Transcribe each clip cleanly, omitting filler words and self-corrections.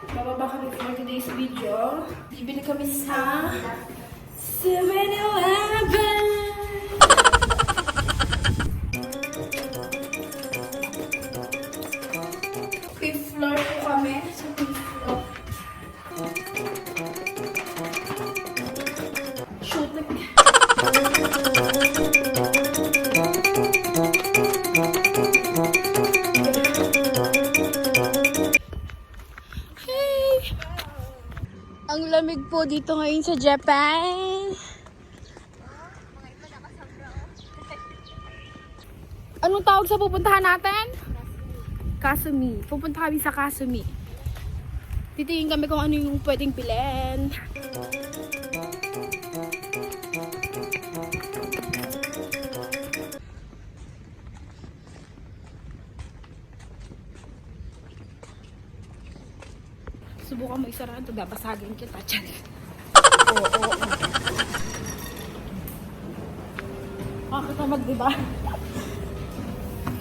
Bababa kami for today's video. Bibili kami sa 7-Eleven. Fifth floor po kami. Sa fifth floor. Shooting. Ang lamig po dito ngayon sa Japan. Anong tawag sa pupuntahan natin? Kasumi. Pupunta kami sa Kasumi. Titingin kami kung ano yung pwedeng pilin. Subukan mo isara ito, babasagin kita. Oo. Makakamag, diba?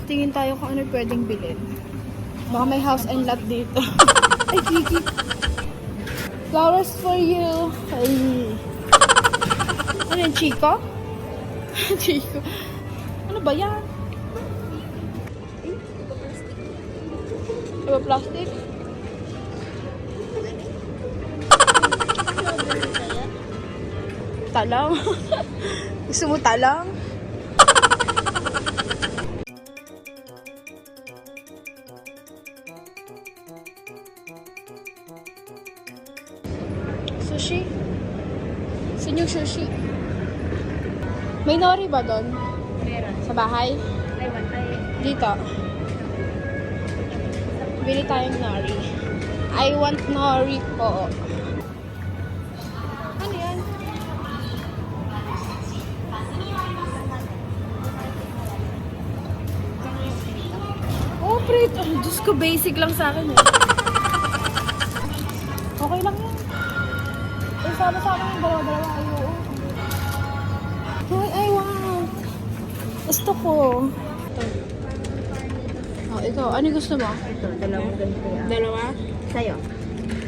Tingin tayo kung ano pwedeng bilhin. Baka may house and lot dito. Ay, Kiki. Flowers for you. Ay. Ano yan, Chico? Chico. Ano ba yan? Ano ba, plastic? Talang. Gusto mo talang? Sushi? Saan yung sushi? May nori ba doon? Meron. Sa bahay? Ay, tayo. Dito. Bili tayong nori. I want nori po. Ano yan? Oh, prito. Diyos ko, basic lang sa akin eh. Okay lang yan. Eh, sama-sama yung dalawa-dalawa. Ay, I want. Gusto ko. Oh, ikaw. Ano gusto mo? Ito, dalawang ganito yan. Dalawa? Sa'yo.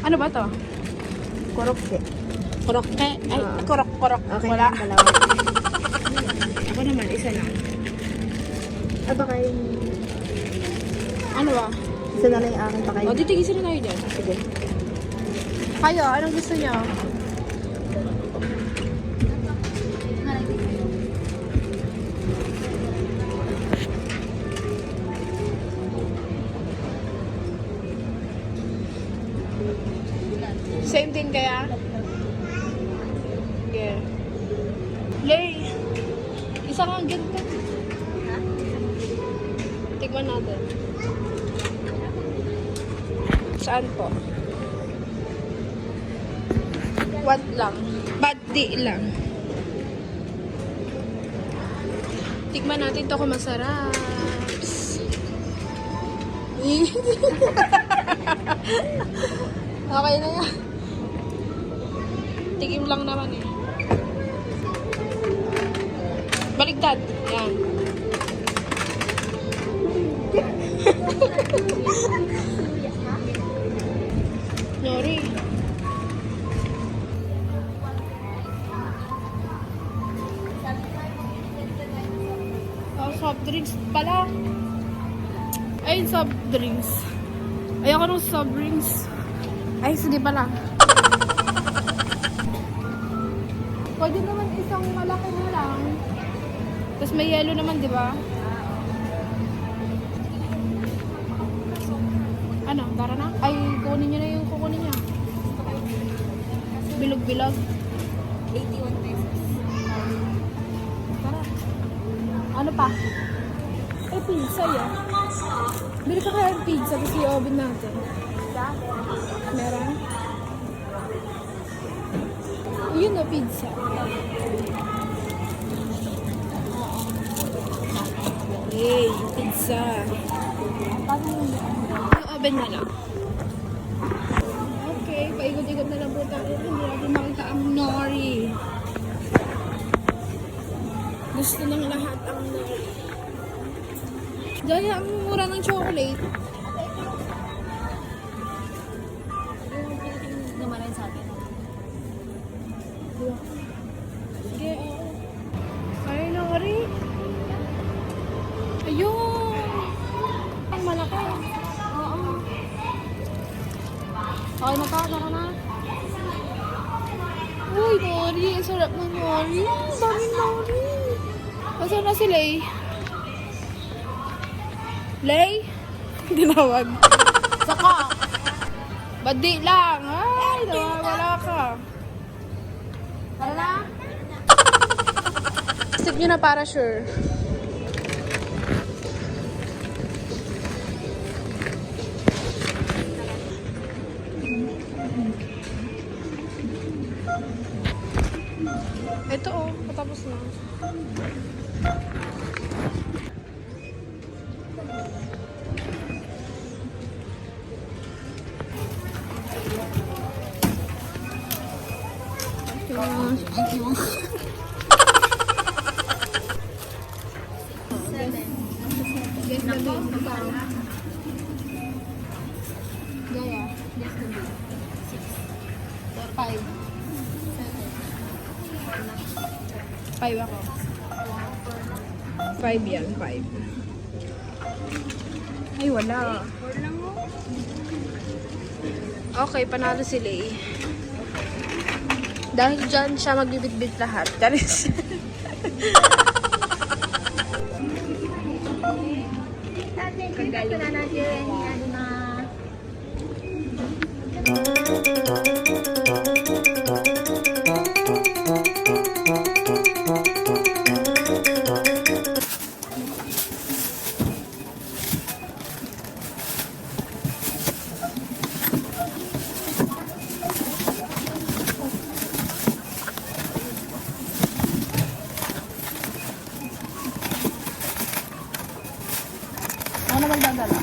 Ano ba to? Korokse. Korokte? Ay, korok-korok. Okay Wala. na, dalawa. Ako naman, isa lang. Ah, baka yung... Ano ba? Isa na lang yung akin, baka O, yung... titigisin na tayo dyan. Sige. Kayo, anong gusto niyo? Same din kaya? Yeah. Lay! Isa kang ganito. Tignan natin. Saan po? What lang? Badi lang. Tignan natin to kung masarap. Okay na yan. Tigim lang naman eh. Baligtad. Yan. Nori. Oh, soft drinks pala. Ay, soft drinks. Ayoko ng soft drinks. Ay, sige pala. Pwede naman isang malaki na lang. Tapos may yellow naman, di ba? Ano, tara na? Ay, kunin niyo na yung kukunin niya. Bilog-bilog. 81 pesos. Tara. Ano pa? Eh, pizza yan. Bili ka kaya ng pizza kasi i-oven natin. Meron? Yun na, pizza. Hey, pizza. Yung oven na lang. Okay, paikot-ikot na lang po tayo. Hindi natin makita ang nori. Gusto ng lahat ang nori. Dahil ang mura ng chocolate. Okay na pa? Saka na? Uy, nori. Ang sarap ng nori. Ang daming nori. Asan na si Lay? Lay? Tinawag. Saka. Badi lang. Ay, nawawala ka. Tara na. Step nyo na para sure. Ito oh, patapos na. Yes, na din. Gaya. Yes, na din. 5. 5 ako. 5 yan, 5. Ay, wala. Okay, panalo si Lay. Dahil dyan siya magbibit-bit lahat. Charis. Ito na natin. Ano na. Ano naman dadala?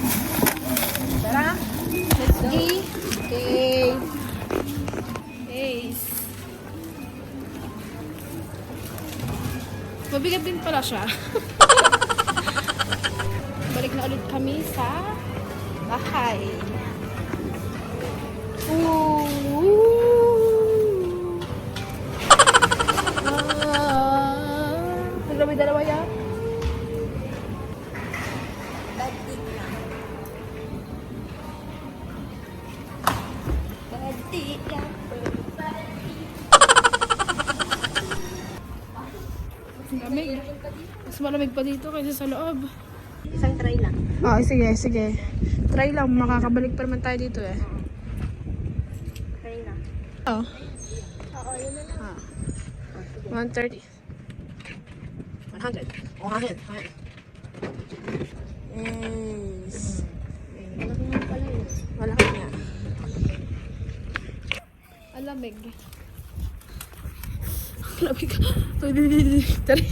Tara. Let's go. Okay. Ace. Mabigat din pala siya. Balik na ulit kami sa bahay. Ooh. May dalawa yan? Lamig. Mas malamig pa dito kaysa sa loob. Isang try lang. Oh, sige, sige. Try lang. Makakabalik pa naman tayo dito eh. Try lang. Oh. Oo, yun na lang. 130. 100. 100. Yes. Malaki nga pala yun. Malaki nga. Alamig. Alamig. Tari.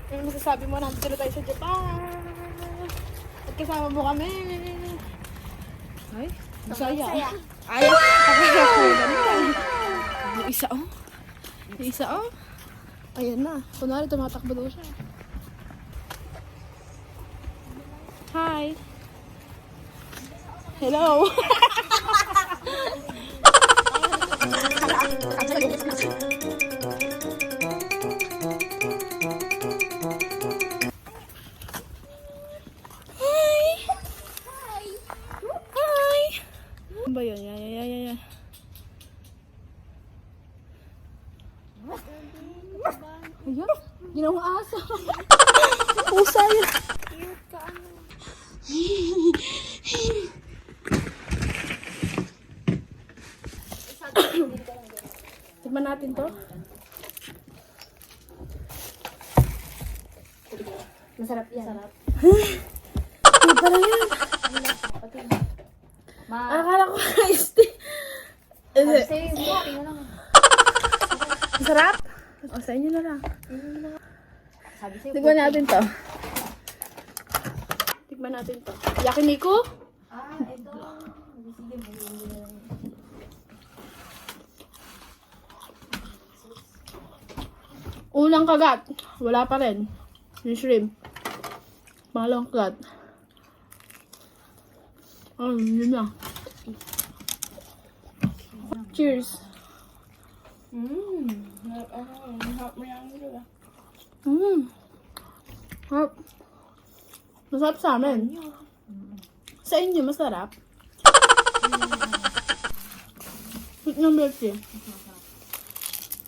Ano masasabi mo? Nandito na tayo sa Japan. At kasama mo kami. Ay, masaya. Ay, yung isa oh. Yung isa oh. Ayan na. Kunwari tumatakbo daw siya. Hi. Hello. Ano ba yun? Yan. Ayan. Ginawang aso. Pusa yun. Cute ka ano. Tignan natin to. Masarap yan. Masarap. Ano pala yan? Akala ko iced tea. Kasi, tingnan lang. Masarap? O, sa inyo na lang. Sabi sa'yo. Tignan natin to. Tignan natin to. Yakiniku? Ito. Sige, may Unang kagat. Wala pa rin. Yung shrimp. Pangalawang kagat. Yun na. Cheers. Harap. Masarap sa amin. Sa inyo, masarap. Sweet ng milk tea.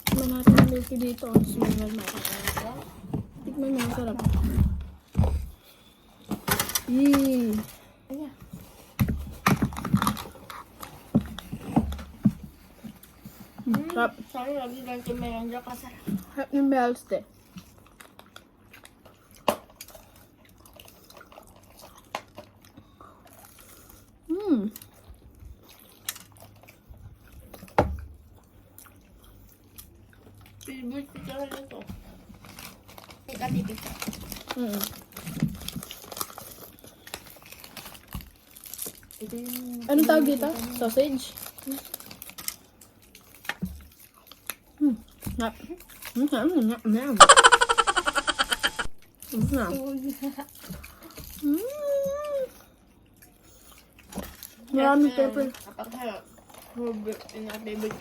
Tikman natin ang milk tea dito. Smell mo. Tikman mo, masarap. Yee. Sarap. Sorry, lagi lang yung meron dyan kasi. Sarap ng bells de. Favorite ko talaga ito. Pagkatipid ka. Ito yung... Anong tawag dito? Sausage? Sarap. Sarap. Maraming pepper. Kapag harap. Favorite. Favorite.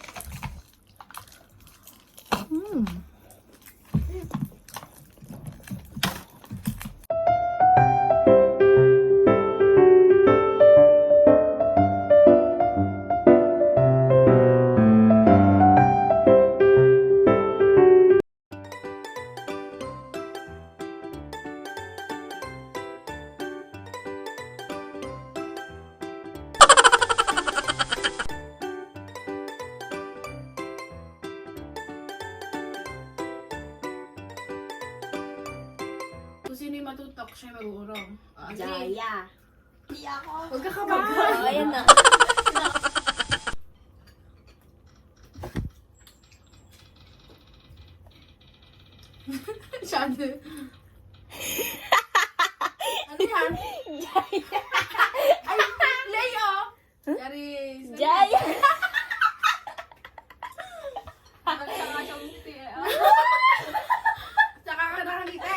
Kung sino yung matutok, siya mag-uurong. Jaya. Hindi ako. Huwag ka kabahan. Ayan na. Shadow. Ano yan? Jaya. Ay, Leo! Charis. Jaya. Tsaka siyang muti. Tsaka ka nakalita.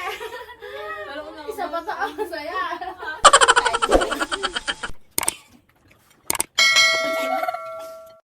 Isa pa sa ang saya.